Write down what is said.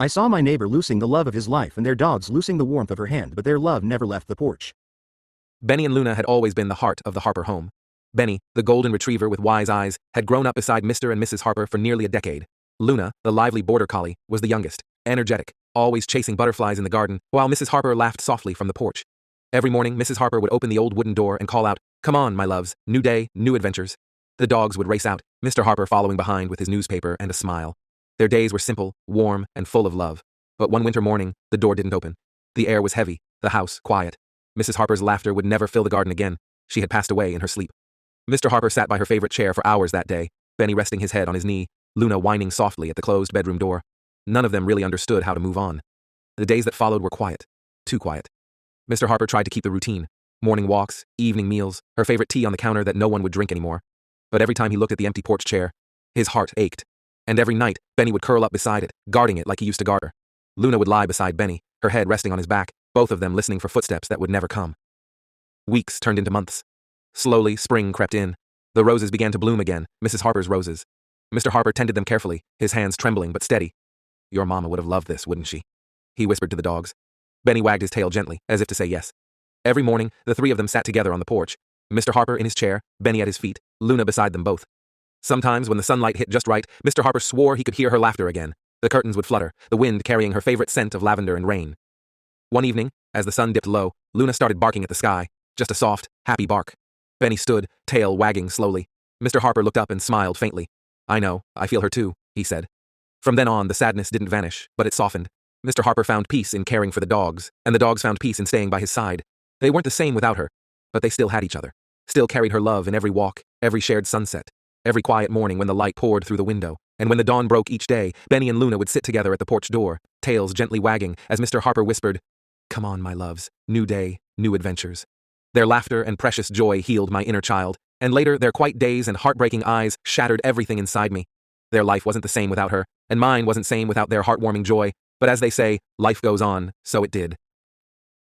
I saw my neighbor losing the love of his life and their dogs losing the warmth of her hand, but their love never left the porch. Benny and Luna had always been the heart of the Harper home. Benny, the golden retriever with wise eyes, had grown up beside Mr. and Mrs. Harper for nearly a decade. Luna, the lively border collie, was the youngest, energetic, always chasing butterflies in the garden, while Mrs. Harper laughed softly from the porch. Every morning, Mrs. Harper would open the old wooden door and call out, "Come on, my loves, new day, new adventures." The dogs would race out, Mr. Harper following behind with his newspaper and a smile. Their days were simple, warm, and full of love. But one winter morning, the door didn't open. The air was heavy, the house quiet. Mrs. Harper's laughter would never fill the garden again. She had passed away in her sleep. Mr. Harper sat by her favorite chair for hours that day, Benny resting his head on his knee, Luna whining softly at the closed bedroom door. None of them really understood how to move on. The days that followed were quiet. Too quiet. Mr. Harper tried to keep the routine. Morning walks, evening meals, her favorite tea on the counter that no one would drink anymore. But every time he looked at the empty porch chair, his heart ached. And every night, Benny would curl up beside it, guarding it like he used to guard her. Luna would lie beside Benny, her head resting on his back, both of them listening for footsteps that would never come. Weeks turned into months. Slowly, spring crept in. The roses began to bloom again, Mrs. Harper's roses. Mr. Harper tended them carefully, his hands trembling but steady. "Your mama would have loved this, wouldn't she?" he whispered to the dogs. Benny wagged his tail gently, as if to say yes. Every morning, the three of them sat together on the porch, Mr. Harper in his chair, Benny at his feet, Luna beside them both. Sometimes, when the sunlight hit just right, Mr. Harper swore he could hear her laughter again. The curtains would flutter, the wind carrying her favorite scent of lavender and rain. One evening, as the sun dipped low, Luna started barking at the sky, just a soft, happy bark. Benny stood, tail wagging slowly. Mr. Harper looked up and smiled faintly. "I know, I feel her too," he said. From then on, the sadness didn't vanish, but it softened. Mr. Harper found peace in caring for the dogs, and the dogs found peace in staying by his side. They weren't the same without her, but they still had each other. Still carried her love in every walk, every shared sunset, every quiet morning when the light poured through the window, and when the dawn broke each day, Benny and Luna would sit together at the porch door, tails gently wagging, as Mr. Harper whispered, "Come on, my loves, new day, new adventures." Their laughter and precious joy healed my inner child, and later their quiet days and heartbreaking eyes shattered everything inside me. Their life wasn't the same without her, and mine wasn't same without their heartwarming joy, but as they say, life goes on, so it did.